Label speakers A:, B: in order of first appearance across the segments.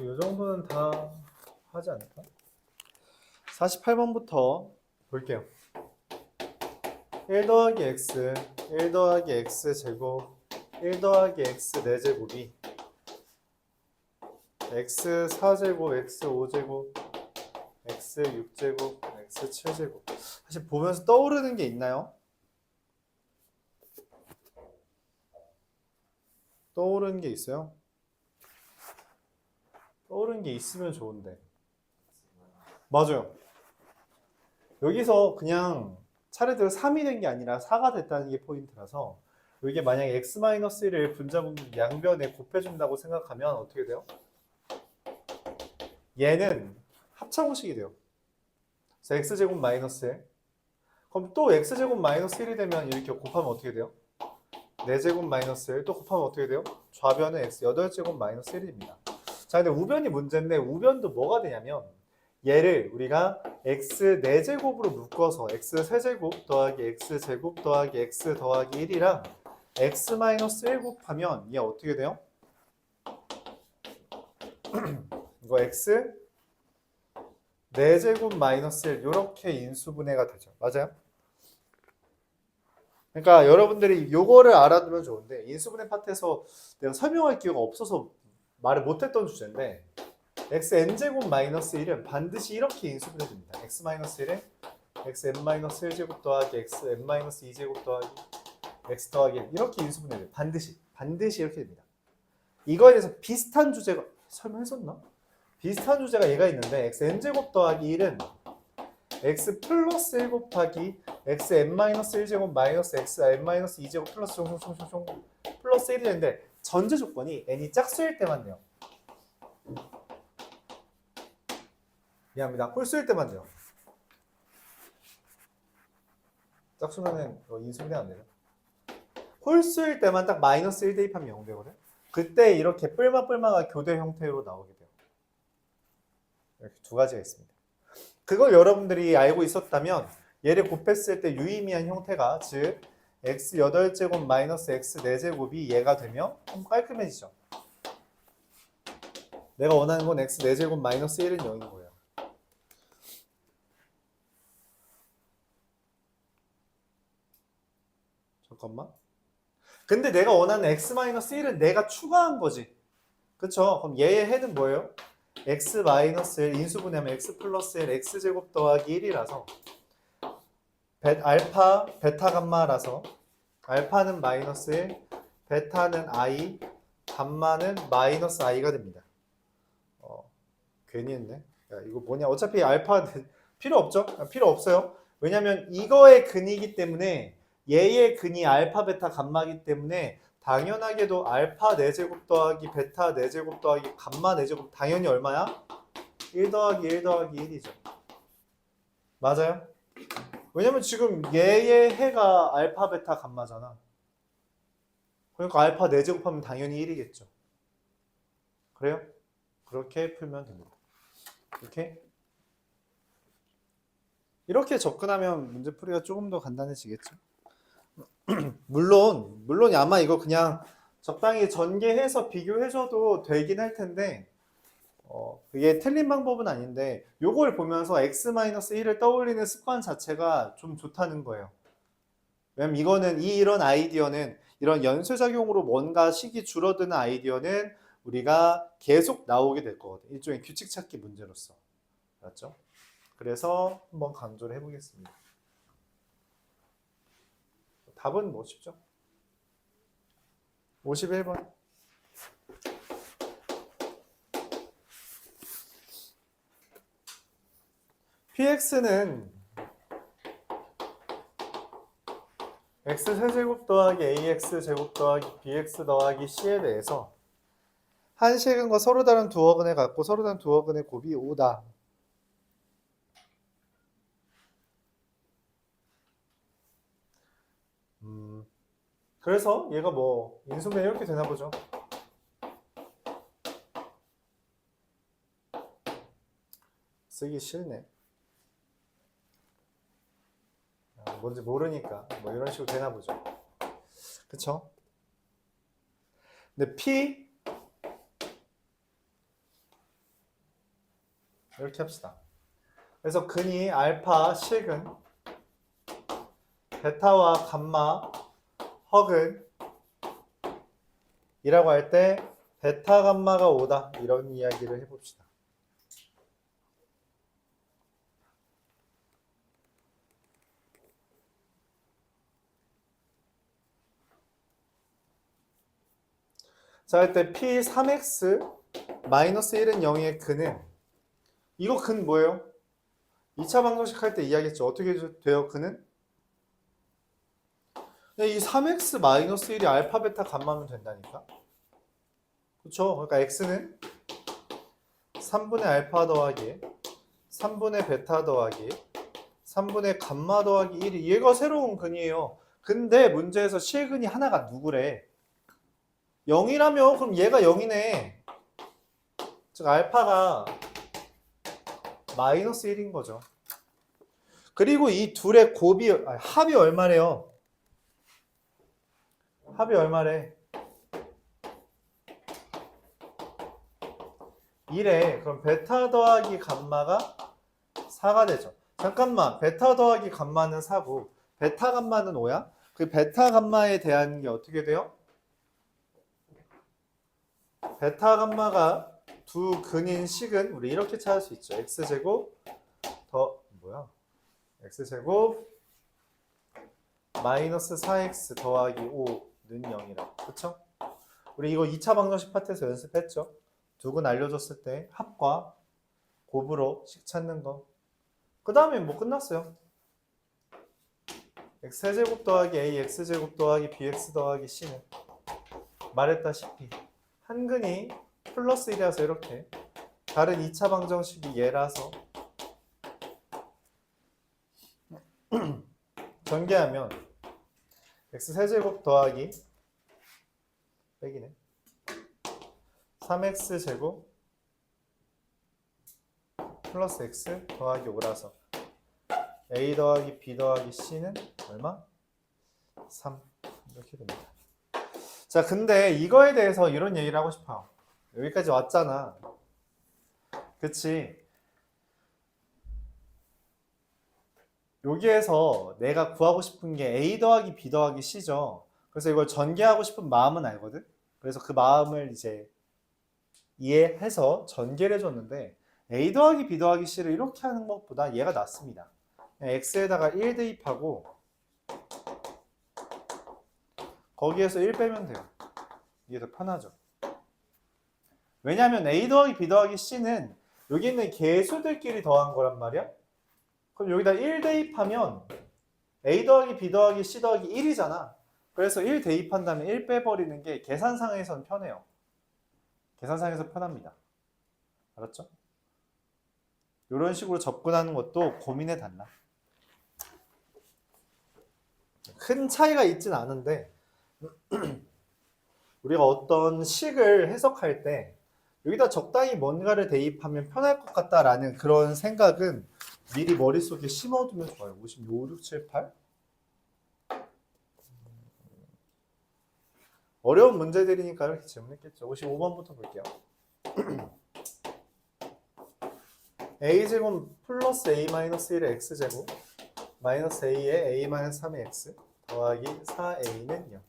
A: 이 정도는 다 하지 않을까? 48번부터 볼게요. 1 더하기 x, 1 더하기 x 제곱, 1 더하기 x 4제곱이 x 4제곱, x 5제곱, x 6제곱, x 7제곱. 사실 보면서 떠오르는 게 있나요? 떠오르는 게 있어요? 떠오르는 게 있으면 좋은데. 맞아요. 여기서 그냥 차례대로 3이 된 게 아니라 4가 됐다는 게 포인트라서 이게 만약에 x-1을 분자분 양변에 곱해준다고 생각하면 어떻게 돼요? 얘는 합차고식이 돼요. 그래서 x제곱 마이너스 1. 그럼 또 x제곱 마이너스 1이 되면 이렇게 곱하면 어떻게 돼요? 4제곱 마이너스 1. 또 곱하면 어떻게 돼요? 좌변은 x 8제곱 마이너스 1입니다. 자, 근데 우변이 문제인데 우변도 뭐가 되냐면 얘를 우리가 x 4제곱으로 묶어서 x 세제곱 더하기 x 제곱 더하기 x 더하기 1이랑 x 마이너스 1 곱하면 얘 어떻게 돼요? 이거 x 4제곱 마이너스 1 이렇게 인수분해가 되죠. 맞아요? 그러니까 여러분들이 요거를 알아두면 좋은데 인수분해 파트에서 내가 설명할 기회가 없어서 말을 못했던 주제인데 xn제곱 마이너스 1은 반드시 이렇게 인수분해됩니다. x 마이너스 1에 xn 마이너스 1제곱 더하기 xn 마이너스 2제곱 더하기 x 더하기 1 이렇게 인수분해돼요. 반드시 이렇게 됩니다. 이거에 대해서 비슷한 주제가 설명했었나? 비슷한 주제가 얘가 있는데 xn제곱 더하기 1은 x 플러스 1 곱하기 xn 마이너스 1제곱 마이너스 xn 마이너스 2제곱 플러스 종종종종 플러스 1이 되는데 전제 조건이 n이 짝수일 때만 돼요. 미안합니다. 홀수일 때만 돼요. 짝수면은 인수분해 안 되죠. 홀수일 때만 딱 마이너스 1 대입하면 0 되거든. 그때 이렇게 뿔마뿔마가 교대 형태로 나오게 돼요. 이렇게 두 가지가 있습니다. 그걸 여러분들이 알고 있었다면 얘를 곱했을 때 유의미한 형태가 즉 x 8제곱 마이너스 x 4제곱이 얘가 되면 좀 깔끔해지죠. 내가 원하는 건 x 4제곱 마이너스 1은 0인 거예요. 잠깐만. 근데 내가 원하는 x-1은 내가 추가한 거지. 그쵸? 그럼 얘의 해는 뭐예요? x-1 인수분해하면 x 플러스 1 x제곱 더하기 1이라서 알파, 베타, 감마라서 알파는 마이너스 1, 베타는 i, 감마는 마이너스 i가 됩니다. 괜히 했네. 야, 이거 뭐냐? 어차피 알파 필요 없죠? 필요 없어요. 왜냐면 이거의 근이기 때문에 얘의 근이 알파, 베타, 감마이기 때문에 당연하게도 알파 4제곱 더하기 베타 4제곱 더하기 감마 4제곱 당연히 얼마야? 1 더하기 1 더하기 1이죠. 맞아요? 왜냐면 지금 얘의 해가 알파, 베타, 감마잖아. 그러니까 알파 4제곱 하면 당연히 1이겠죠. 그래요? 그렇게 풀면 됩니다. 이렇게 접근하면 문제 풀이가 조금 더 간단해지겠죠. 물론 아마 이거 그냥 적당히 전개해서 비교해줘도 되긴 할 텐데 그게 틀린 방법은 아닌데 요걸 보면서 x-1을 떠올리는 습관 자체가 좀 좋다는 거예요. 왜냐면 이거는 이런 아이디어는 이런 연쇄작용으로 뭔가 식이 줄어드는 아이디어는 우리가 계속 나오게 될 거거든요. 일종의 규칙 찾기 문제로서. 맞죠? 그래서 한번 강조를 해보겠습니다. 답은 뭐 쉽죠? 51번. px는 x 세제곱 더하기 ax 제곱 더하기 bx 더하기 c에 대해서 한 세근과 서로 다른 두 어근을 갖고 서로 다른 두 어근의 곱이 5다. 그래서 얘가 뭐 인수분해 이렇게 되나 보죠. 쓰기 싫네. 뭔지 모르니까 뭐 이런 식으로 되나 보죠. 그쵸? 근데 이렇게 합시다. 그래서 근이 알파 식은 베타와 감마 허근 이라고 할 때 베타 감마가 5다 이런 이야기를 해봅시다. 자, 할 때 P3X 마이너스 1은 0의 근은 이거 근 뭐예요? 2차 방정식 할 때 이야기했죠. 어떻게 돼요? 근은? 이 3X 마이너스 1이 알파 베타 감마면 된다니까. 그렇죠? 그러니까 X는 3분의 알파 더하기 3분의 베타 더하기 3분의 감마 더하기 1이 얘가 새로운 근이에요. 근데 문제에서 실근이 하나가 누구래? 0이라며 그럼 얘가 0이네. 즉 알파가 마이너스 1인 거죠. 그리고 이 둘의 합이 얼마래요? 합이 얼마래? 1에 그럼 베타 더하기 감마가 4가 되죠. 잠깐만, 베타 더하기 감마는 4고 베타 감마는 5야? 그 베타 감마에 대한 게 어떻게 돼요? 베타 감마가 두 근인 식은 우리 이렇게 찾을 수 있죠. x제곱 x제곱 마이너스 4x 더하기 5는 0이라고. 그쵸? 우리 이거 2차 방정식 파트에서 연습했죠. 두 근 알려줬을 때 합과 곱으로 식 찾는 거. 그 다음에 뭐 끝났어요. x제곱 더하기 a x제곱 더하기 bx 더하기 c는 말했다시피 한 근이 플러스 1이라서 이렇게 다른 2차 방정식이 얘라서 전개하면 x세제곱 더하기 빼기네 3x제곱 플러스 x 더하기 5라서 a 더하기 b 더하기 c는 얼마? 3 이렇게 됩니다. 자, 근데 이거에 대해서 이런 얘기를 하고 싶어요. 여기까지 왔잖아. 그치? 여기에서 내가 구하고 싶은 게 a 더하기 b 더하기 c죠. 그래서 이걸 전개하고 싶은 마음은 알거든? 그래서 그 마음을 이제 이해해서 전개를 해줬는데 a 더하기 b 더하기 c를 이렇게 하는 것보다 얘가 낫습니다. x에다가 1 대입하고 거기에서 1 빼면 돼요. 이게 더 편하죠. 왜냐하면 a 더하기 b 더하기 c는 여기 있는 개수들끼리 더한 거란 말이야. 그럼 여기다 1 대입하면 a 더하기 b 더하기 c 더하기 1이잖아. 그래서 1 대입한 다음에 1 빼버리는 게 계산상에선 편해요. 계산상에서 편합니다. 알았죠? 이런 식으로 접근하는 것도 고민해 달라. 큰 차이가 있진 않은데 우리가 어떤 식을 해석할 때 여기다 적당히 뭔가를 대입하면 편할 것 같다라는 그런 생각은 미리 머릿속에 심어두면 좋아요. 56, 6, 7, 8 어려운 문제들이니까 이렇게 질문했겠죠. 55번부터 볼게요. a제곱 플러스 a-1의 x제곱 마이너스 a의 a-3의 x 더하기 4a는 0.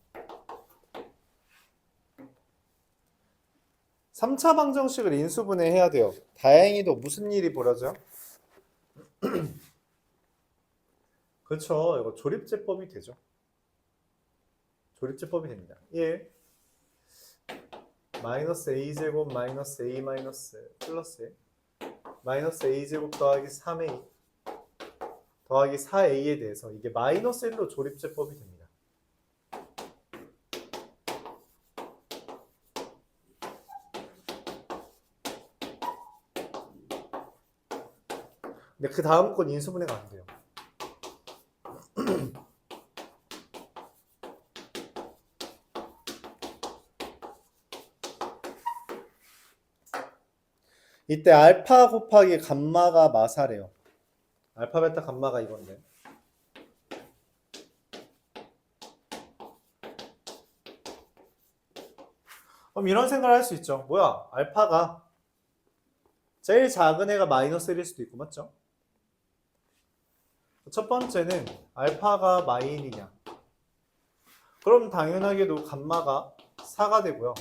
A: 3차 방정식을 인수분해해야 돼요. 다행히도 무슨 일이 벌어져요? 그렇죠. 이거 조립제법이 되죠. 조립제법이 됩니다. 1 마이너스 a제곱 마이너스 a 마이너스 플러스 마이너스 a제곱 더하기 3a 더하기 4a에 대해서 이게 마이너스 1로 조립제법이 됩니다. 근데 그 다음 건 인수분해가 안 돼요. 이때 알파 곱하기 감마가 마사래요. 알파 베타 감마가 이건데. 그럼 이런 생각을 할 수 있죠. 뭐야? 알파가 제일 작은 애가 마이너스 1일 수도 있고, 맞죠? 첫 번째는 알파가 마이너냐. 그럼 당연하게도 감마가 4가 되고요.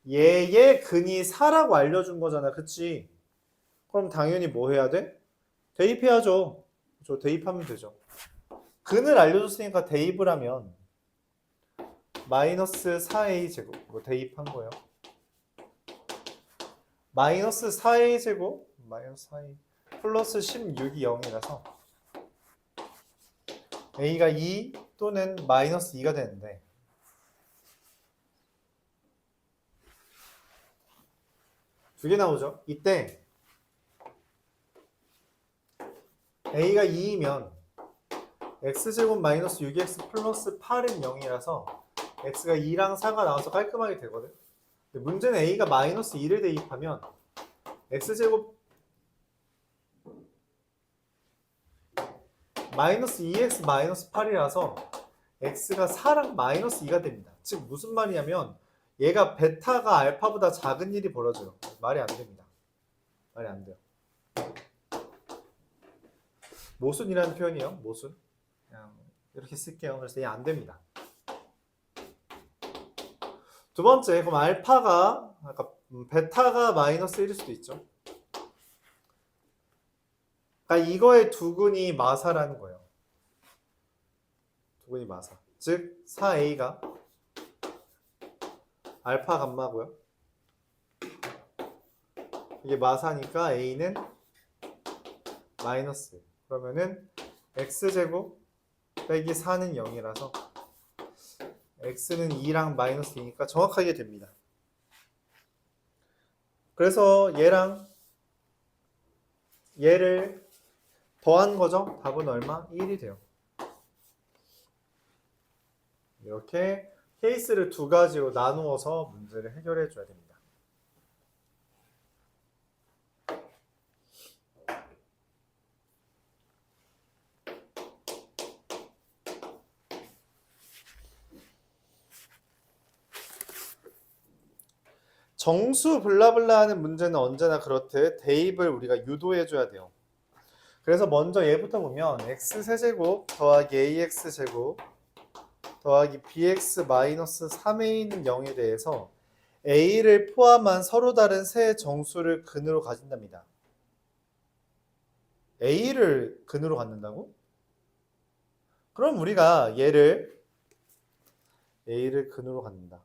A: 얘의 근이 4라고 알려준 거잖아. 그치? 그럼 당연히 뭐 해야 돼? 대입해야죠. 저 대입하면 되죠. 근을 알려줬으니까 대입을 하면 마이너스 4a 제곱 뭐 대입한 거예요. 마이너스 4a 제곱 마이너스 4a 플러스 16이 0이라서 a가 2 또는 마이너스 2가 되는데 두 개 나오죠. 이때 a가 2이면 x제곱 마이너스 6x 플러스 8은 0이라서 x가 2랑 4가 나와서 깔끔하게 되거든. 근데 문제는 a가 마이너스 2를 대입하면 x제곱 마이너스 2x 마이너스 8이라서 x가 4랑 마이너스 2가 됩니다. 즉 무슨 말이냐면 얘가 베타가 알파보다 작은 일이 벌어져요. 말이 안 됩니다. 말이 안 돼요. 모순이라는 표현이에요. 모순. 그냥 이렇게 쓸게요. 그래서 얘 안 됩니다. 두 번째, 그럼 알파가 아까 베타가 마이너스 1일 수도 있죠. 그러니까 이거의 두근이 마사라는 거예요. 두근이 마사. 즉 4a가 알파 감마고요. 이게 마사니까 a는 마이너스. 그러면은 x제곱 빼기 4는 0이라서 x는 2랑 마이너스 2니까 정확하게 됩니다. 그래서 얘랑 얘를 더한 거죠. 답은 얼마? 1이 돼요. 이렇게 케이스를 두 가지로 나누어서 문제를 해결해 줘야 됩니다. 정수 블라블라 하는 문제는 언제나 그렇듯 대입을 우리가 유도해 줘야 돼요. 그래서 먼저 얘부터 보면 x세제곱 더하기 ax제곱 더하기 bx 마이너스 3a는 0에 대해서 a를 포함한 서로 다른 세 정수를 근으로 가진답니다. a를 근으로 갖는다고? 그럼 우리가 a를 근으로 갖는다.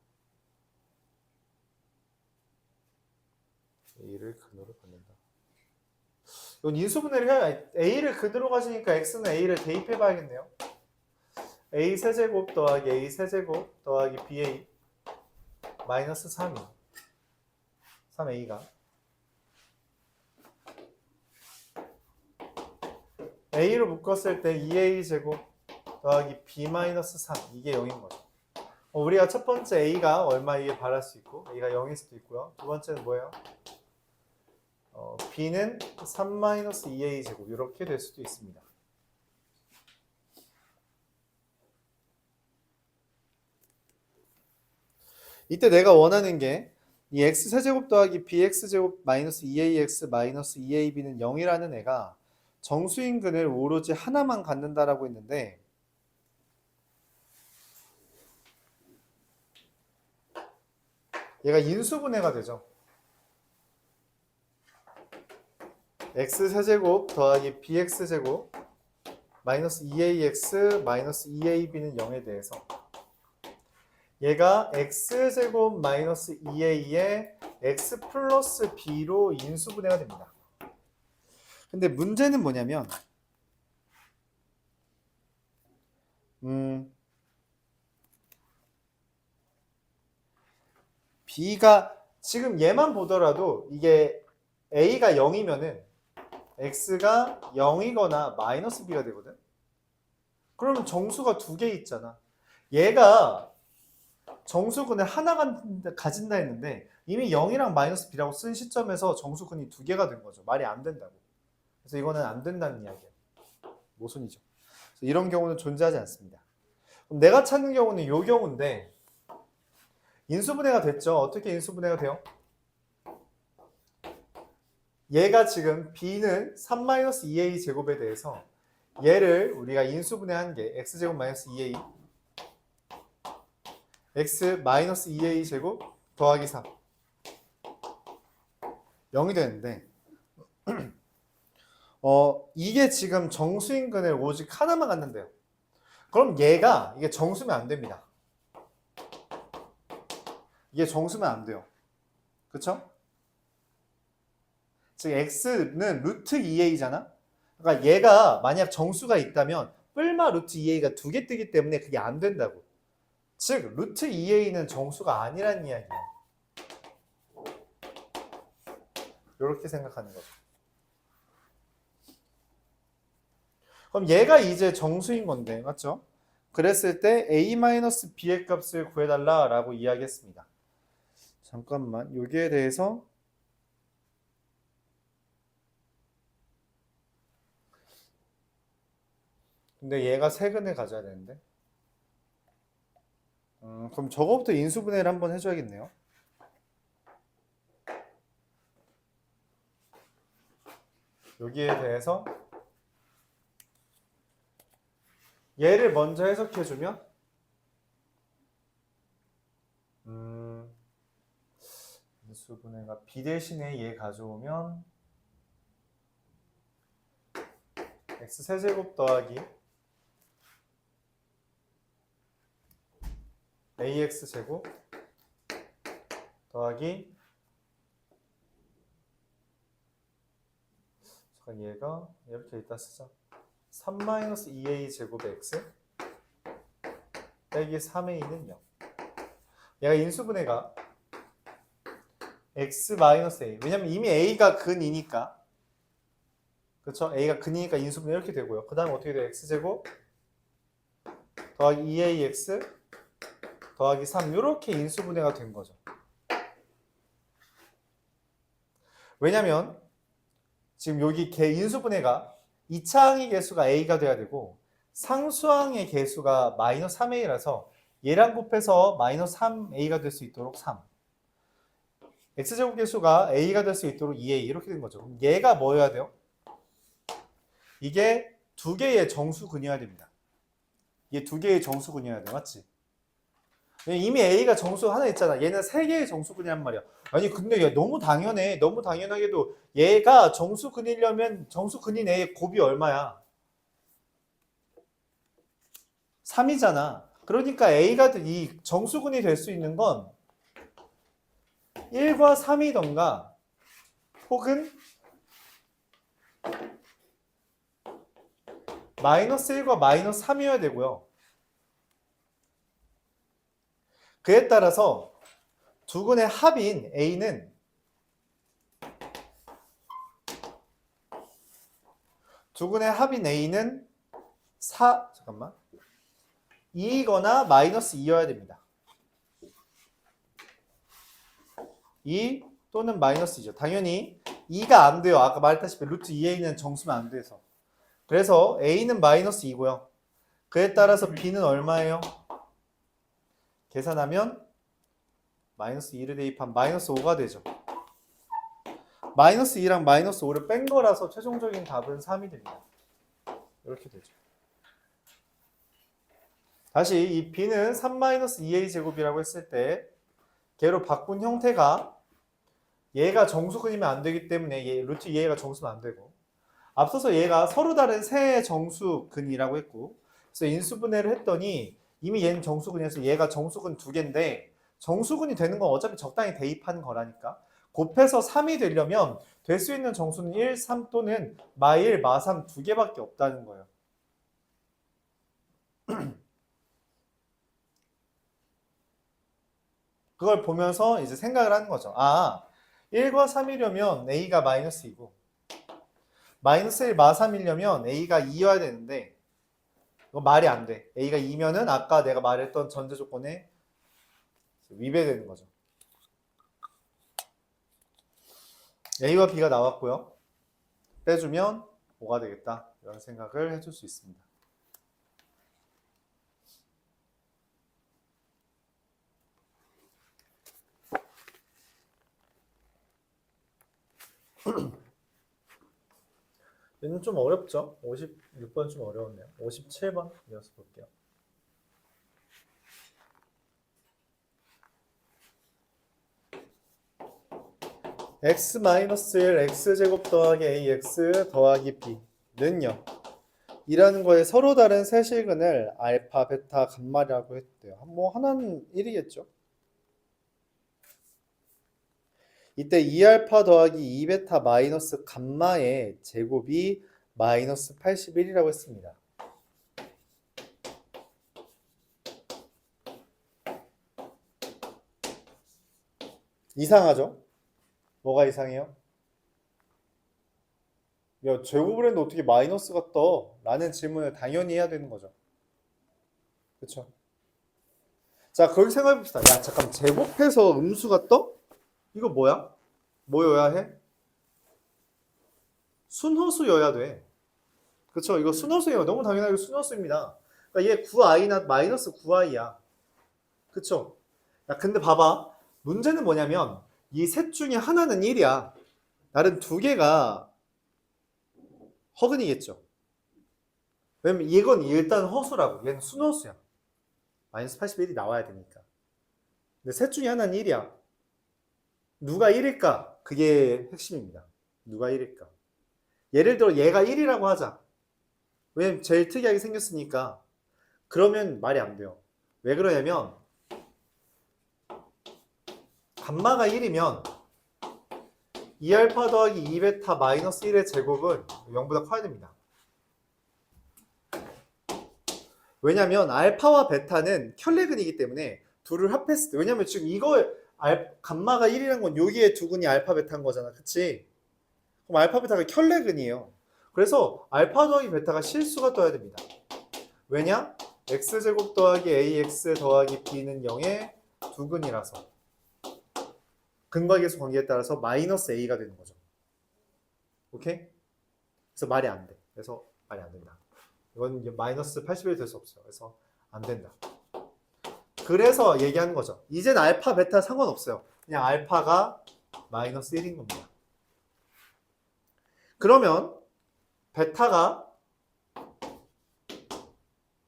A: a를 근으로 갖는다. 이건 인수분해를 해야 a를 근으로 가시니까 x는 a를 대입해 봐야겠네요. a 세제곱 더하기 a 세제곱 더하기 ba 마이너스 3이 3a가 a로 묶었을 때 2a 제곱 더하기 b 마이너스 3 이게 0인 거죠. 우리가 첫 번째 a가 얼마이길 바랄 수 있고 a가 0일 수도 있고요. 두 번째는 뭐예요? b는 3 마이너스 2a 제곱 이렇게 될 수도 있습니다. 이때 내가 원하는 게 이 x세제곱 더하기 bx제곱 마이너스 2ax 마이너스 2ab는 0이라는 애가 정수인 근을 오로지 하나만 갖는다라고 했는데 얘가 인수분해가 되죠. x세제곱 더하기 bx제곱 마이너스 2ax 마이너스 2ab는 0에 대해서 얘가 x제곱 마이너스 2a에 x 플러스 b로 인수분해가 됩니다. 근데 문제는 뭐냐면 b가 지금 얘만 보더라도 이게 a가 0이면은 x가 0이거나 마이너스 b가 되거든. 그러면 정수가 두 개 있잖아. 얘가 정수근을 하나 가진다 했는데 이미 0이랑 마이너스 b라고 쓴 시점에서 정수근이 두 개가 된 거죠. 말이 안 된다고. 그래서 이거는 안 된다는 이야기예요. 모순이죠. 그래서 이런 경우는 존재하지 않습니다. 그럼 내가 찾는 경우는 이 경우인데 인수분해가 됐죠. 어떻게 인수분해가 돼요? 얘가 지금 b는 3-2a 제곱에 대해서 얘를 우리가 인수분해한 게 x제곱 마이너스 2a x 마이너스 2a 제곱 더하기 3 0이 되는데 이게 지금 정수인근을 오직 하나만 갖는데요. 그럼 얘가 이게 정수면 안 됩니다. 이게 정수면 안 돼요. 그쵸? 즉 x는 루트 2a잖아. 그러니까 얘가 만약 정수가 있다면 뿔마 루트 2a가 두 개 뜨기 때문에 그게 안 된다고. 즉 루트 2a는 정수가 아니란 이야기야. 이렇게 생각하는 거죠. 그럼 얘가 이제 정수인 건데 맞죠? 그랬을 때 a-b의 값을 구해달라 라고 이야기했습니다. 잠깐만 여기에 대해서 근데 얘가 세근을 가져야 되는데 그럼 저거부터 인수분해를 한번 해줘야겠네요. 여기에 대해서 얘를 먼저 해석해주면 인수분해가 b 대신에 얘 가져오면 x 세제곱 더하기 ax 제곱 더하기 잠깐 얘가 이렇게 이따 쓰자 3-2a 제곱의 x 빼기 3a는 0 얘가 인수분해가 x-a 왜냐면 이미 a가 근이니까 그쵸? a가 근이니까 인수분해 이렇게 되고요. 그 다음에 어떻게 돼요? x제곱 더하기 2ax 더하기 3 이렇게 인수분해가 된 거죠. 왜냐면 지금 여기 인수분해가 2차항의 개수가 a가 돼야 되고 상수항의 개수가 마이너스 3a라서 얘랑 곱해서 마이너스 3a가 될 수 있도록 3 x제곱 개수가 a가 될 수 있도록 2a 이렇게 된 거죠. 그럼 얘가 뭐여야 돼요? 이게 두 개의 정수근이어야 됩니다. 이게 두 개의 정수근이어야 돼. 맞지? 이미 A가 정수 하나 있잖아. 얘는 세 개의 정수근이란 말이야. 아니 근데 얘 너무 당연해. 너무 당연하게도 얘가 정수근이려면 정수근인 A의 곱이 얼마야? 3이잖아. 그러니까 A가 이 정수근이 될 수 있는 건 1과 3이던가 혹은 마이너스 1과 마이너스 3이어야 되고요. 그에 따라서 두 근의 합인 A는 두 근의 합인 A는 2이거나 마이너스 2여야 됩니다. 2 또는 마이너스 2죠. 당연히 2가 안 돼요. 아까 말했다시피 루트 2a는 정수면 안 돼서. 그래서 a는 마이너스 2고요. 그에 따라서 b는 얼마예요? 계산하면 마이너스 2를 대입한 마이너스 5가 되죠. 마이너스 2랑 마이너스 5를 뺀 거라서 최종적인 답은 3이 됩니다. 이렇게 되죠. 다시 이 b는 3-2a 제곱이라고 했을 때 걔로 바꾼 형태가 얘가 정수근이면 안 되기 때문에 루트 2a가 정수면 안 되고 앞서서 얘가 서로 다른 세 정수근이라고 했고 그래서 인수분해를 했더니 이미 얘는 정수근이어서 얘가 정수근 두 개인데 정수근이 되는 건 어차피 적당히 대입한 거라니까 곱해서 3이 되려면 될 수 있는 정수는 1, 3 또는 마1, 마3 두 개밖에 없다는 거예요. 그걸 보면서 이제 생각을 하는 거죠. 1과 3이려면 a가 마이너스 2고 마이너스 1, 마3이려면 a가 2여야 되는데 이거 말이 안 돼. a가 2면은 아까 내가 말했던 전제 조건에 위배되는 거죠. a와 b가 나왔고요. 빼주면 5가 되겠다. 이런 생각을 해줄 수 있습니다. 얘는 좀 어렵죠? 56번 좀 어려웠네요. 57번 이어서 볼게요. x-1 x제곱 더하기 ax 더하기 b는요. 이라는 거에 서로 다른 세실근을 알파, 베타, 감마라고 했대요. 뭐 하나는 1이겠죠. 이때 2알파 더하기 2베타 마이너스 감마의 제곱이 마이너스 81이라고 했습니다. 이상하죠? 뭐가 이상해요? 야, 제곱을 했는데 어떻게 마이너스가 떠? 라는 질문을 당연히 해야 되는 거죠. 그쵸? 자, 그렇게 생각해 봅시다. 야, 잠깐, 제곱해서 음수가 떠? 이거 뭐야? 뭐여야 해? 순허수여야 돼. 그쵸? 이거 순허수예요. 너무 당연하게 순허수입니다. 그러니까 얘 9i나 마이너스 9i야. 그쵸? 야, 근데 봐봐. 문제는 뭐냐면 이 셋 중에 하나는 1이야. 다른 두 개가 허근이겠죠. 왜냐면 이건 일단 허수라고. 얘는 순허수야. 마이너스 81이 나와야 되니까. 근데 셋 중에 하나는 1이야. 누가 1일까? 그게 핵심입니다. 누가 1일까? 예를 들어 얘가 1이라고 하자. 왜냐면 제일 특이하게 생겼으니까. 그러면 말이 안 돼요. 왜 그러냐면 감마가 1이면 2알파 더하기 2베타 마이너스 1의 제곱은 0보다 커야 됩니다. 왜냐면 알파와 베타는 켤레근이기 때문에 둘을 합했을 때, 왜냐면 지금 이거 감마가 1이라는 건 여기에 두 근이 알파 베타인 거잖아. 그치? 그럼 알파 베타가 켤레근이에요. 그래서 알파 더하기 베타가 실수가 떠야 됩니다. 왜냐? x제곱 더하기 ax 더하기 b는 0의 두 근이라서 근과계수 관계에 따라서 마이너스 a가 되는 거죠. 오케이? 그래서 말이 안 돼. 그래서 말이 안 된다. 이건 마이너스 81이 될 수 없어요. 그래서 안 된다. 그래서 얘기하는 거죠. 이젠 알파, 베타 상관없어요. 그냥 알파가 마이너스 1인 겁니다. 그러면 베타가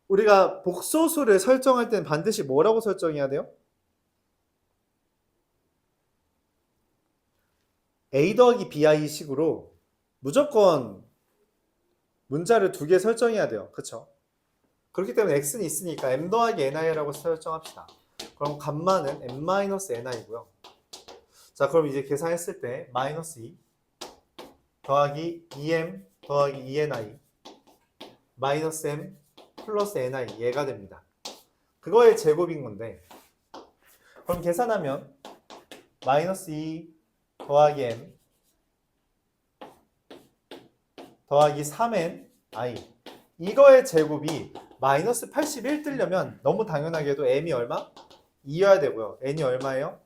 A: 우리가 복소수를 설정할 때는 반드시 뭐라고 설정해야 돼요? a 더하기 bi 식으로 무조건 문자를 두 개 설정해야 돼요. 그쵸? 그렇기 때문에 x는 있으니까 m 더하기 ni라고 설정합시다. 그럼 감마는 m-ni고요. 자, 그럼 이제 계산했을 때 마이너스 2 더하기 2m 더하기 2ni 마이너스 m 플러스 ni 얘가 됩니다. 그거의 제곱인 건데 그럼 계산하면 마이너스 2 더하기 m 더하기 3n i 이거의 제곱이 마이너스 81 뜨려면 너무 당연하게도 m이 얼마? 2여야 되고요. n이 얼마예요?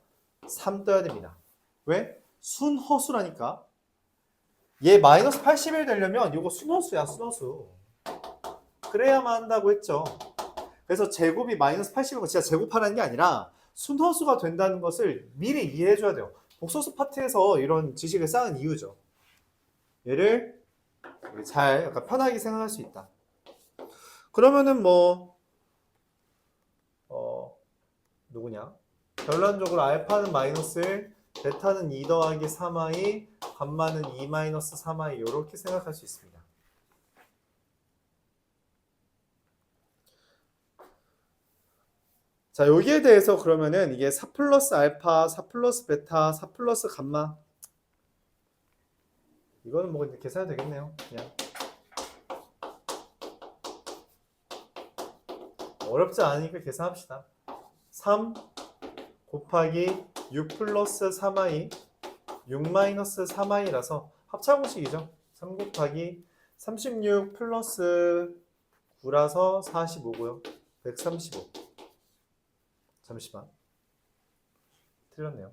A: 3 떠야 됩니다. 왜? 순허수라니까. 얘 마이너스 81 되려면 이거 순허수야, 순허수. 그래야만 한다고 했죠. 그래서 제곱이 마이너스 80이고 진짜 제곱하라는 게 아니라 순허수가 된다는 것을 미리 이해해줘야 돼요. 복소수 파트에서 이런 지식을 쌓은 이유죠. 얘를 잘 약간 편하게 생각할 수 있다. 그러면은 뭐 누구냐? 결론적으로 알파는 마이너스 1, 베타는 2 더하기 3i, 감마는 2 마이너스 3i 이렇게 생각할 수 있습니다. 자, 여기에 대해서 그러면은 이게 4 플러스 알파, 4 플러스 베타, 4 플러스 감마 이거는 뭐 계산이 되겠네요. 그냥 어렵지 않으니까 계산합시다. 3 곱하기 6 플러스 3i 6 마이너스 3i라서 합차공식이죠. 3 곱하기 36 플러스 9라서 45고요. 135. 잠시만. 틀렸네요.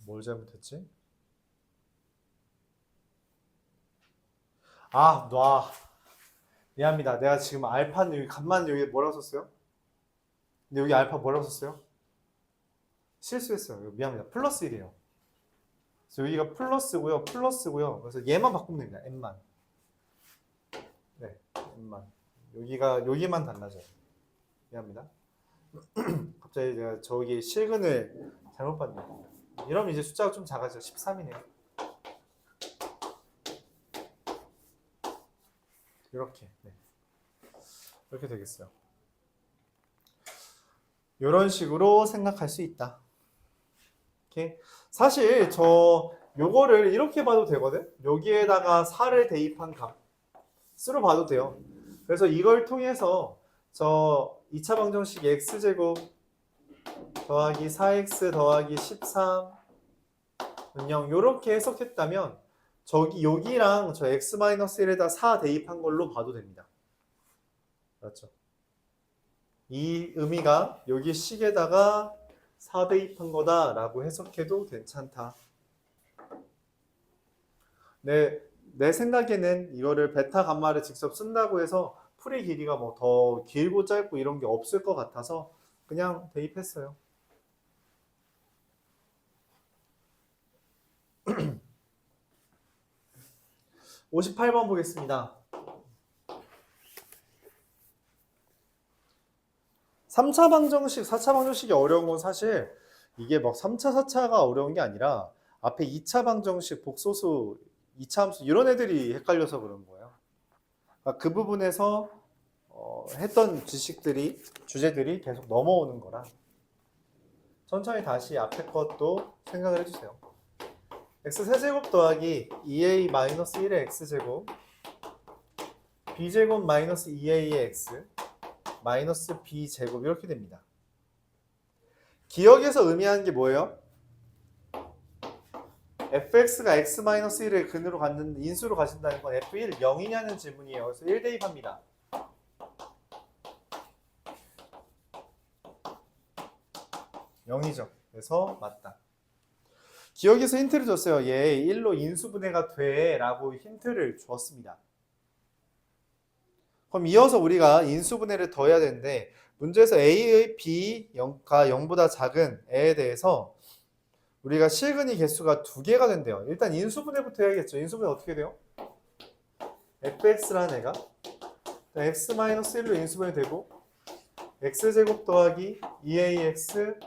A: 뭘 잘못했지? 아, 놔. 미안합니다. 내가 지금 알파는 여기 간만 여기 뭐라고 썼어요? 근데 여기 알파 뭐라고 썼어요? 실수했어요. 이거 미안합니다. 플러스 1이에요. 그래서 여기가 플러스고요. 플러스고요. 그래서 얘만 바꾸면 됩니다. n만. 네, n만. 여기만 달라져요. 미안합니다. 갑자기 제가 저기 실근을 잘못 봤네요. 이러면 이제 숫자가 좀 작아져. 13이네요. 이렇게. 네. 이렇게 되겠어요. 이런 식으로 생각할 수 있다. 이렇게. 사실 요거를 이렇게 봐도 되거든. 여기에다가 4를 대입한 값으로 봐도 돼요. 그래서 이걸 통해서 저 2차 방정식 x제곱 더하기 4x 더하기 13 0 이렇게 해석했다면 여기랑 저 x-1에다 4 대입한 걸로 봐도 됩니다. 맞죠? 이 의미가 여기 식에다가 4 대입한 거다라고 해석해도 괜찮다. 내 생각에는 이거를 베타 감마를 직접 쓴다고 해서 풀이 길이가 뭐 더 길고 짧고 이런 게 없을 것 같아서 그냥 대입했어요. 58번 보겠습니다. 3차 방정식, 4차 방정식이 어려운 건 사실 이게 막 3차, 4차가 어려운 게 아니라 앞에 2차 방정식, 복소수, 2차 함수 이런 애들이 헷갈려서 그런 거예요. 그러니까 그 부분에서 했던 주제들이 계속 넘어오는 거라 천천히 다시 앞에 것도 생각을 해주세요. x세제곱 더하기 2a-1의 x제곱 b제곱 마이너스 2a의 x 마이너스 b제곱 이렇게 됩니다. 기억에서 의미하는 게 뭐예요? fx가 x-1을 근으로 갖는 인수로 가진다는 건 f1 0이냐는 질문이에요. 그래서 1 대입합니다. (0이죠) 그래서 맞다. 기억에서 힌트를 줬어요. 얘 1로 인수분해가 돼 라고 힌트를 줬습니다. 그럼 이어서 우리가 인수분해를 더 해야 되는데 문제에서 a의 b가 0보다 작은 애에 대해서 우리가 실근이 개수가 2개가 된대요. 일단 인수분해부터 해야겠죠. 인수분해 어떻게 돼요? fx라는 애가 x-1로 인수분해 되고 x제곱 더하기 2ax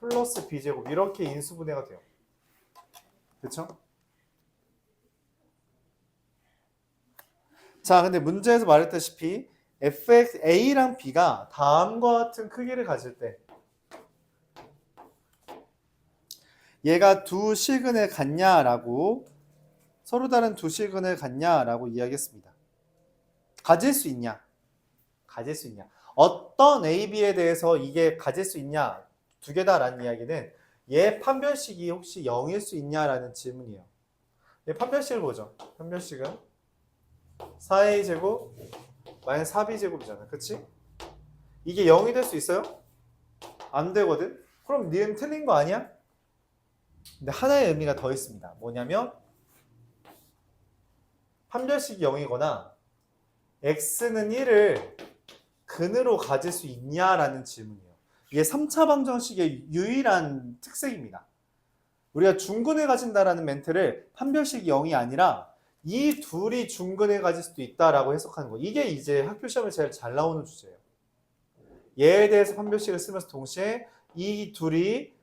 A: 플러스 b제곱 이렇게 인수분해가 돼요. 그쵸? 자, 근데 문제에서 말했다시피 fx, a랑 b가 다음과 같은 크기를 가질 때 얘가 두 실근을 갖냐라고 서로 다른 두 실근을 갖냐라고 이야기했습니다. 가질 수 있냐? 가질 수 있냐? 어떤 a, b에 대해서 이게 가질 수 있냐? 두 개다라는 이야기는 얘 판별식이 혹시 0일 수 있냐라는 질문이에요. 얘 판별식을 보죠. 판별식은 4a 제곱 마이너스 4b 제곱이잖아. 그치? 이게 0이 될 수 있어요? 안 되거든? 그럼 니은 틀린 거 아니야? 근데 하나의 의미가 더 있습니다. 뭐냐면 판별식이 0이거나 x는 1을 근으로 가질 수 있냐라는 질문이에요. 이게 3차 방정식의 유일한 특색입니다. 우리가 중근을 가진다라는 멘트를 판별식이 0이 아니라 이 둘이 중근을 가질 수도 있다라고 해석하는 거. 이게 이제 학교 시험에 제일 잘 나오는 주제예요. 얘에 대해서 판별식을 쓰면서 동시에 이 둘이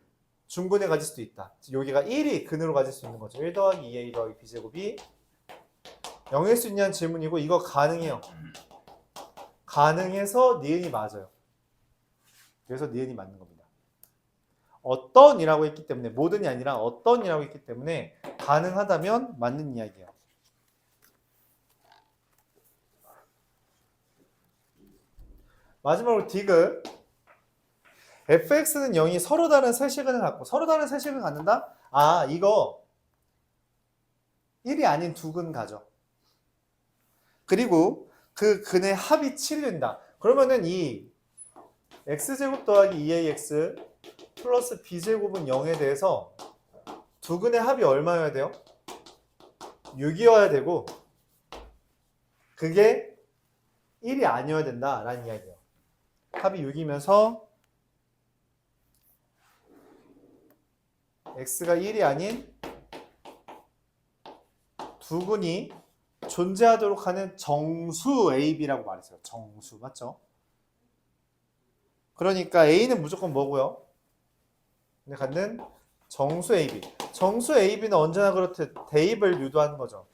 A: 중근을 가질 수도 있다. 여기가 1이 근으로 가질 수 있는 거죠. 1 더하기 2a 더하기 b제곱이 0일 수 있냐는 질문이고 이거 가능해요. 가능해서 니은이 맞아요. 그래서 니은이 맞는 겁니다. 어떤이라고 했기 때문에 모든이 아니라 어떤이라고 했기 때문에 가능하다면 맞는 이야기예요. 마지막으로 디귿 fx는 0이 서로 다른 세 실근을 갖고 서로 다른 세 실근을 갖는다? 아 이거 1이 아닌 두 근 가져. 그리고 그 근의 합이 7이 된다. 그러면은 이 x제곱 더하기 2ax 플러스 b제곱은 0에 대해서 두 근의 합이 얼마여야 돼요? 6이어야 되고 그게 1이 아니어야 된다라는 이야기예요. 합이 6이면서 x가 1이 아닌 두 군이 존재하도록 하는 정수 AB라고 말했어요. 정수 맞죠? 그러니까 A는 무조건 뭐고요? 근데 갖는 정수 AB. 정수 AB는 언제나 그렇듯 대입을 유도하는 거죠.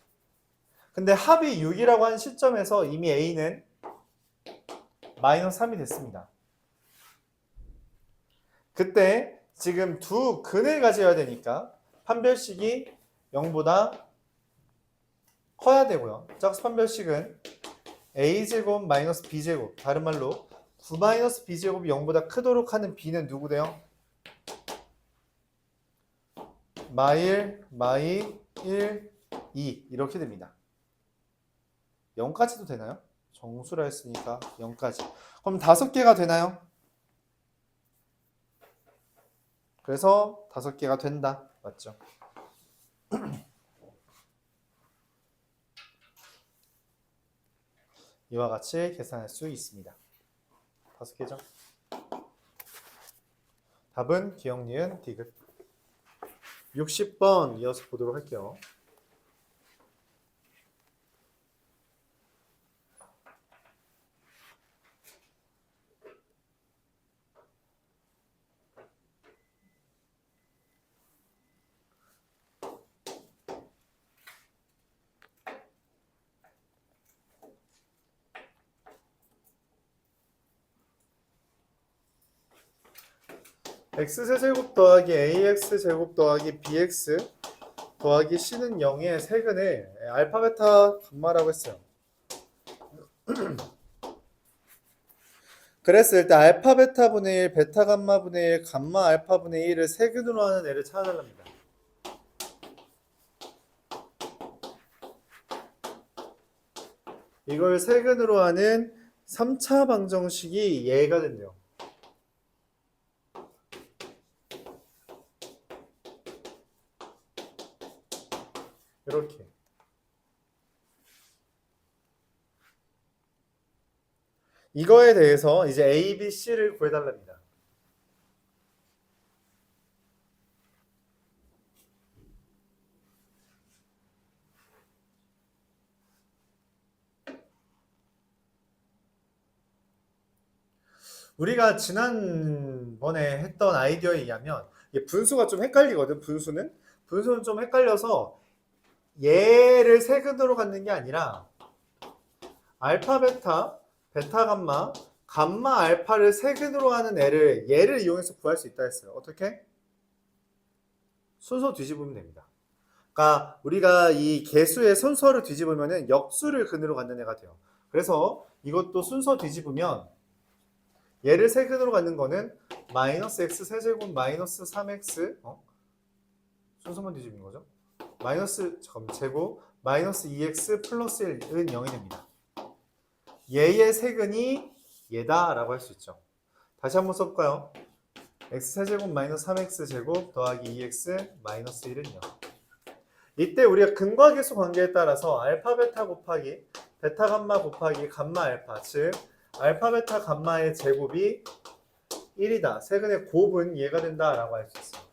A: 근데 합이 6이라고 하는 시점에서 이미 A는 마이너스 3이 됐습니다. 그때 지금 두 근을 가져야 되니까 판별식이 0보다 커야 되고요. 짝수 판별식은 a제곱 마이너스 b제곱, 다른 말로 9 마이너스 b제곱이 0보다 크도록 하는 b는 누구 돼요? 마일, 마이, 1, 2 이렇게 됩니다. 0까지도 되나요? 정수라 했으니까 0까지. 그럼 5개가 되나요? 그래서 5개가 된다. 맞죠? 이와 같이 계산할 수 있습니다. 5개죠? 답은 기억, 니은, 디귿. 60번 이어서 보도록 할게요. x세제곱 더하기 ax제곱 더하기 bx 더하기 c는 0의 세근을 알파, 베타, 감마라고 했어요. 그랬을 때 알파, 베타 분의 1, 베타, 감마 분의 1, 감마, 알파 분의 1을 세근으로 하는 애를 찾아달랍니다. 이걸 세근으로 하는 3차 방정식이 얘가 된대요. 이렇게. 이거에 대해서 이제 A, B, C를 구해달랍니다. 우리가 지난번에 했던 아이디어에 의하면 분수가 좀 헷갈리거든. 분수는 좀 헷갈려서 얘를 세근으로 갖는 게 아니라 알파, 베타, 베타, 감마, 감마, 알파를 세근으로 하는 애를 얘를 이용해서 구할 수 있다 했어요. 어떻게? 순서 뒤집으면 됩니다. 그러니까 우리가 이 개수의 순서를 뒤집으면 역수를 근으로 갖는 애가 돼요. 그래서 이것도 순서 뒤집으면 얘를 세근으로 갖는 거는 마이너스 x 세제곱 마이너스 3x 순서만 뒤집는 거죠. 마이너스 제곱 마이너스 2x 플러스 1은 0이 됩니다. 얘의 세근이 얘다 라고 할 수 있죠. 다시 한번 써볼까요? x 세제곱 마이너스 3x 제곱 더하기 2x 마이너스 1은 0. 이때 우리가 근과 계수 관계에 따라서 알파 베타 곱하기 베타 감마 곱하기 감마 알파, 즉 알파 베타 감마의 제곱이 1이다. 세근의 곱은 얘가 된다 라고 할 수 있어요.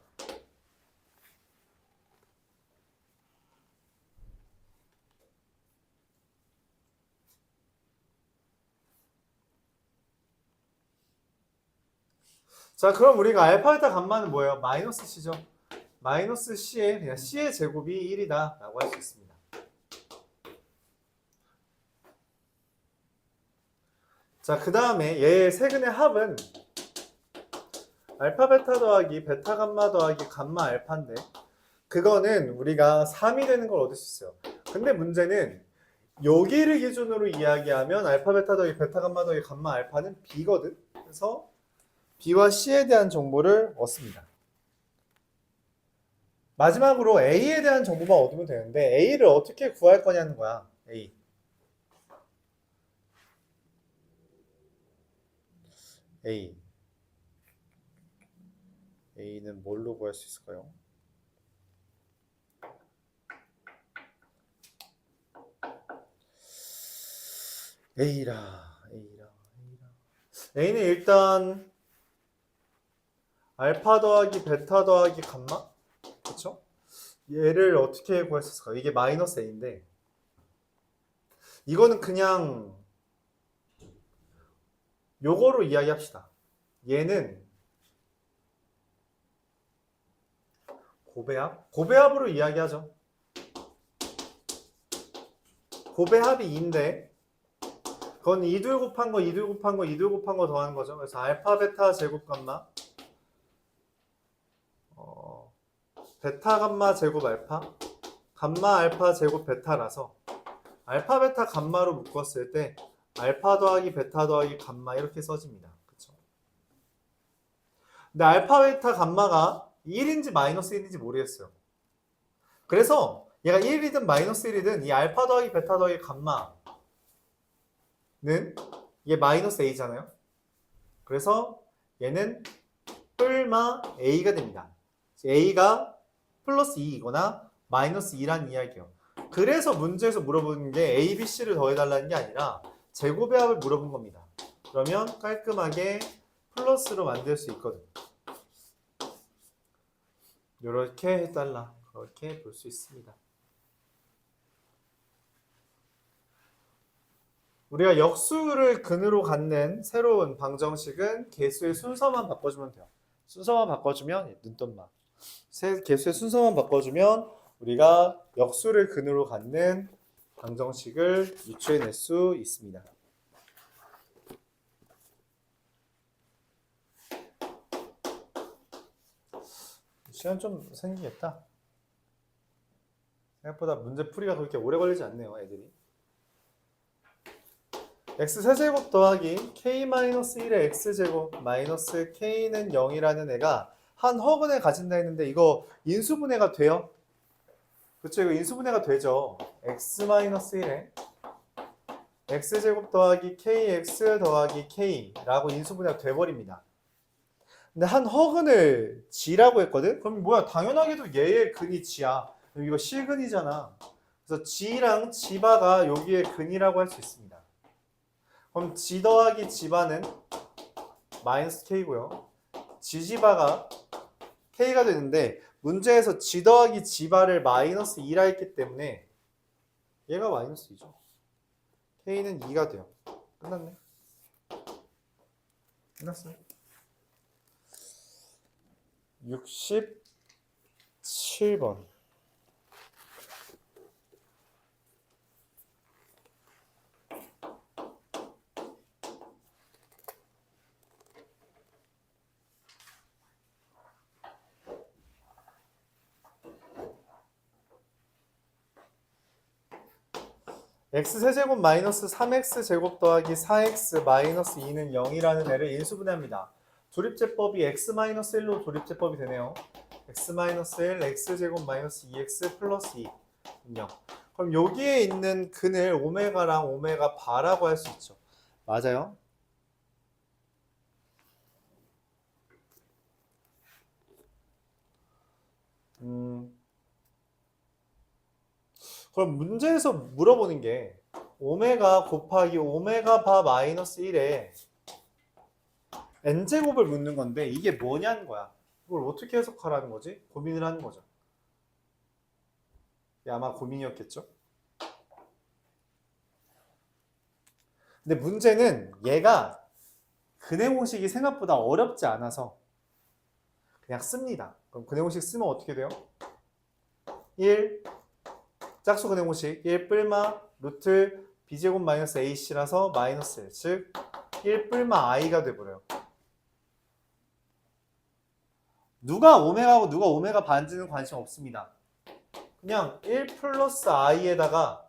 A: 자, 그럼 우리가 알파 베타 감마는 뭐예요? 마이너스 c죠. 마이너스 c의 그냥 c의 제곱이 1이다 라고 할 수 있습니다. 자, 그 다음에 얘의 세근의 합은 알파 베타 더하기 베타 감마 더하기 감마 알파인데 그거는 우리가 3이 되는 걸 얻을 수 있어요. 근데 문제는 여기를 기준으로 이야기하면 알파 베타 더하기 베타 감마 더하기 감마 알파는 b거든. 그래서 b와 c에 대한 정보를 얻습니다. 마지막으로 a에 대한 정보만 얻으면 되는데 a를 어떻게 구할 거냐는 거야. a는 뭘로 구할 수 있을까요? A라. A는 일단 알파 더하기 베타 더하기 감마? 그쵸? 얘를 어떻게 구했을까? 이게 마이너스 A인데 이거는 그냥 요거로 이야기합시다. 얘는 고배합? 고배합으로 이야기하죠. 고배합이 2인데 그건 2둘 곱한 거, 2둘 곱한 거, 2둘 곱한 거 더하는 거죠. 그래서 알파 베타 제곱 감마 베타 감마 제곱 알파 감마 알파 제곱 베타라서 알파 베타 감마로 묶었을 때 알파 더하기 베타 더하기 감마 이렇게 써집니다. 그쵸? 근데 알파 베타 감마가 1인지 마이너스 1인지 모르겠어요. 그래서 얘가 1이든 마이너스 1이든 이 알파 더하기 베타 더하기 감마는 이게 마이너스 A잖아요. 그래서 얘는 뿔마 A가 됩니다. A가 플러스 2이거나 마이너스 2란 이야기예요. 그래서 문제에서 물어보는 게 A, B, C를 더해달라는 게 아니라 제곱배합을 물어본 겁니다. 그러면 깔끔하게 플러스로 만들 수 있거든. 이렇게 해달라. 그렇게 볼 수 있습니다. 우리가 역수를 근으로 갖는 새로운 방정식은 개수의 순서만 바꿔주면 돼요. 순서만 바꿔주면 눈동마. 개수의 순서만 바꿔주면 우리가 역수를 근으로 갖는 방정식을 유추해낼 수 있습니다. 시간 좀 생기겠다. 생각보다 문제 풀이가 그렇게 오래 걸리지 않네요, 애들이. x세제곱 더하기 k-1의 x제곱 마이너스 k는 0이라는 애가 한 허근을 가진다 했는데 이거 인수분해가 돼요? 그쵸, 이거 인수분해가 되죠. x-1에 x제곱 더하기 kx 더하기 k라고 인수분해가 돼버립니다. 근데 한 허근을 g라고 했거든? 그럼 뭐야, 당연하게도 얘의 근이 g야. 그럼 이거 실근이잖아. 그래서 g랑 g바가 여기에 근이라고 할 수 있습니다. 그럼 g 더하기 g바는 마이너스 k고요. gg바가 k가 되는데 문제에서 g 더하기 g바를 마이너스 2라 했기 때문에 얘가 마이너스 2죠. k는 2가 돼요. 끝났네. 끝났어요. 67번. x세제곱 마이너스 3x제곱 더하기 4x 마이너스 2는 0이라는 애를 인수분해합니다. 조립제법이 x-1로 조립제법이 되네요. x-1, x제곱 마이너스 2x 플러스 2, 0. 그럼 여기에 있는 근을 오메가랑 오메가 바라고 할 수 있죠. 맞아요? 그럼 문제에서 물어보는 게 오메가 곱하기 오메가 바 마이너스 1에 n제곱을 묻는 건데 이게 뭐냐는 거야. 이걸 어떻게 해석하라는 거지? 고민을 하는 거죠. 아마 고민이었겠죠? 근데 문제는 얘가 근해 공식이 생각보다 어렵지 않아서 그냥 씁니다. 그럼 근해 공식 쓰면 어떻게 돼요? 1 짝수 근해 공식 1 뿔마 루트 b제곱 마이너스 ac라서 마이너스 1, 즉 1 뿔마 i가 돼버려요. 누가 오메가고 누가 오메가 반지는 관심 없습니다. 그냥 1 플러스 i에다가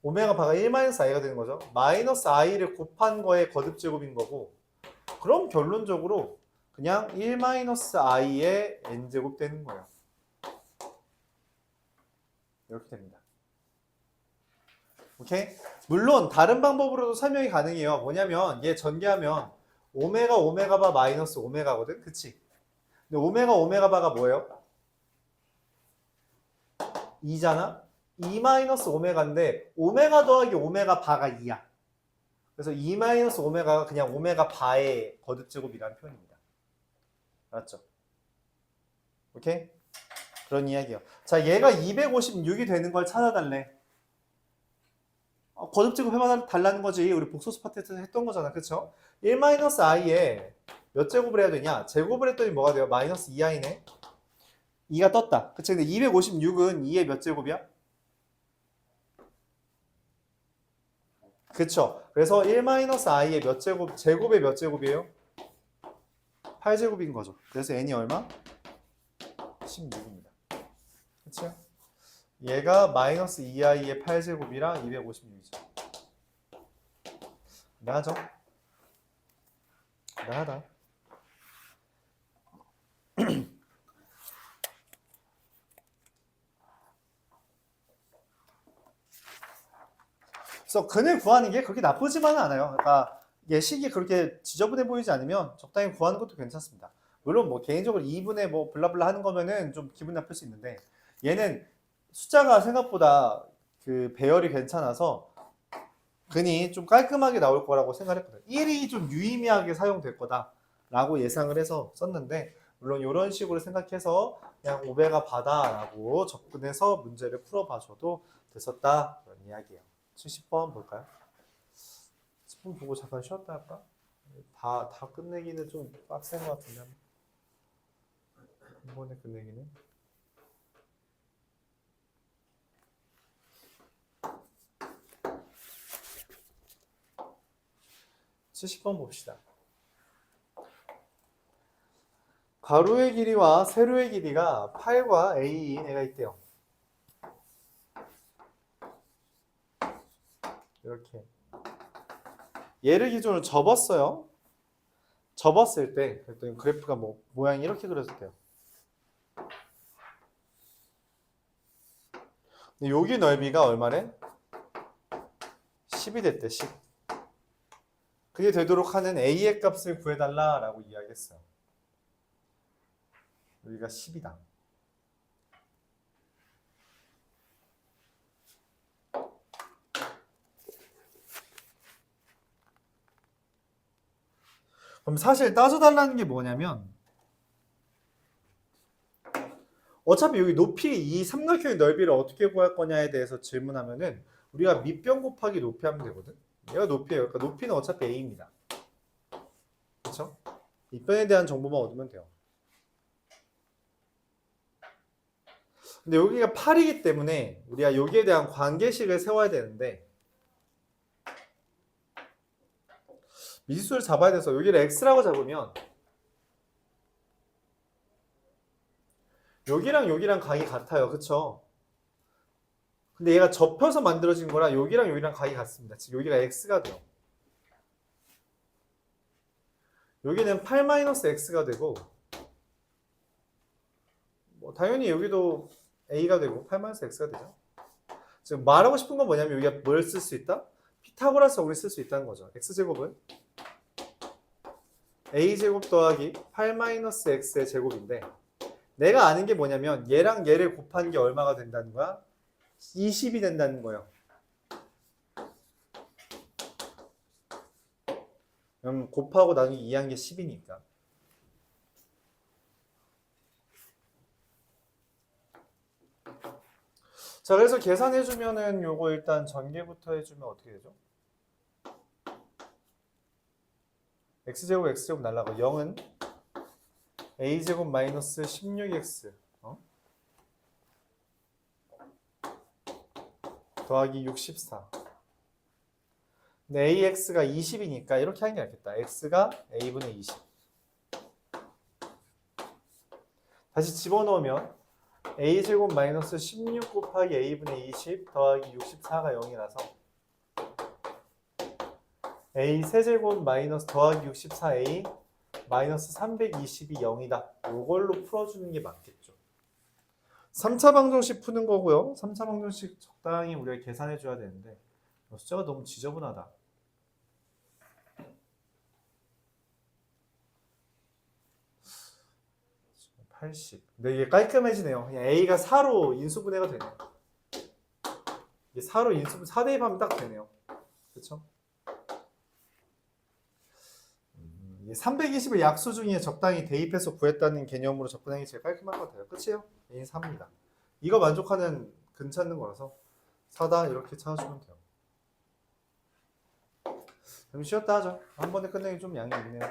A: 오메가 바가 1 마이너스 i가 되는 거죠. 마이너스 i를 곱한 거의 거듭제곱인 거고, 그럼 결론적으로 그냥 1 마이너스 i의 n제곱 되는 거예요. 이렇게 됩니다. 오케이? 물론 다른 방법으로도 설명이 가능해요. 뭐냐면 얘 전개하면 오메가 오메가 바 마이너스 오메가거든. 그치? 근데 오메가 오메가 바가 뭐예요? 2잖아? 2-오메가인데 오메가 더하기 오메가 바가 2야. 그래서 2-오메가가 그냥 오메가 바의 거듭제곱이라는 표현입니다. 알았죠? 오케이? 그런 이야기예요. 자, 얘가 256이 되는 걸 찾아달래. 거듭제곱 해달라는 거지. 우리 복소수 파트에서 했던 거잖아. 그쵸? 1-i에 몇 제곱을 해야 되냐? 제곱을 했더니 뭐가 돼요? 마이너스 2i네. 2가 떴다. 그치? 근데 256은 2의 몇 제곱이야? 그쵸? 그래서 1-i의 몇 제곱, 제곱의 몇 제곱이에요? 8제곱인 거죠. 그래서 n이 얼마? 16입니다. 그쵸? 얘가 마이너스 2i의 8제곱이랑 256이죠. 나죠? 나다. 그래서 근을 구하는 게 그렇게 나쁘지만은 않아요. 그러니까 예식이 그렇게 지저분해 보이지 않으면 적당히 구하는 것도 괜찮습니다. 물론 뭐 개인적으로 2분의 뭐 블라블라 하는 거면은 좀 기분 나쁠 수 있는데 얘는 숫자가 생각보다 그 배열이 괜찮아서 근이 좀 깔끔하게 나올 거라고 생각했거든요. 1이 좀 유의미하게 사용될 거다라고 예상을 해서 썼는데 물론 이런 식으로 생각해서 그냥 오베가 바다라고 접근해서 문제를 풀어봐줘도 됐었다 그런 이야기예요. 70번 볼까요? 10분 보고 잠깐 쉬었다 할까? 다 끝내기는 좀 빡센 것 같은데 이번에 끝내기는 70번 봅시다. 가로의 길이와 세로의 길이가 8과 A인 애가 있대요. 이렇게 얘를 기준으로 접었어요. 접었을 때 그랬더니 그래프가 뭐 모양이 이렇게 그려졌대요. 근데 여기 넓이가 얼마래? 10이 됐대. 10. 그게 되도록 하는 A의 값을 구해달라라고 이야기했어요. 여기가 10이다. 그럼 사실 따져달라는 게 뭐냐면 어차피 여기 높이 이 삼각형의 넓이를 어떻게 구할 거냐에 대해서 질문하면은 우리가 밑변 곱하기 높이 하면 되거든. 얘가 높이에요. 그러니까 높이는 어차피 A입니다. 그렇죠? 밑변에 대한 정보만 얻으면 돼요. 근데 여기가 8이기 때문에 우리가 여기에 대한 관계식을 세워야 되는데 미지수를 잡아야 돼서 여기를 x라고 잡으면 여기랑 여기랑 각이 같아요. 그쵸? 근데 얘가 접혀서 만들어진 거라 여기랑 여기랑 각이 같습니다. 즉 여기가 x가 돼요. 여기는 8-x가 되고 뭐 당연히 여기도 a가 되고 8-x가 되죠. 지금 말하고 싶은 건 뭐냐면 여기가 뭘 쓸 수 있다? 피타고라스를 쓸 수 있다는 거죠. x제곱은 a제곱 더하기 8-x의 제곱인데 내가 아는 게 뭐냐면 얘랑 얘를 곱한 게 얼마가 된다는 거야? 20이 된다는 거예요. 그럼 곱하고 나중에 2한 게 10이니까. 자, 그래서 계산해주면은 요거 일단 전개부터 해주면 어떻게 되죠? x제곱 날라가 0은 a제곱 마이너스 16x 더하기 64. 근데 ax가 20이니까 이렇게 하는 게 낫겠다. x가 a분의 20. 다시 집어넣으면 a제곱 마이너스 16 곱하기 a분의 20 더하기 64가 0이라서 a 세제곱 마이너스 더하기 64a 마이너스 320이 0이다. 이걸로 풀어주는 게 맞겠죠. 3차 방정식 푸는 거고요. 3차 방정식 적당히 우리가 계산해 줘야 되는데 숫자가 너무 지저분하다. 80. 근데 이게 깔끔해지네요. 그냥 a가 4로 인수분해가 되네요. 이게 4로 인수분 4 대입하면 딱 되네요. 그쵸? 이게 320을 약수 중에 적당히 대입해서 구했다는 개념으로 접근하는 게 제일 깔끔할 것 같아요. 끝이에요? A는 4입니다. 이거 만족하는 근 찾는 거라서 4다 이렇게 찾아주면 돼요. 좀 쉬었다 하죠. 한 번에 끝내기 좀 양이 있네요.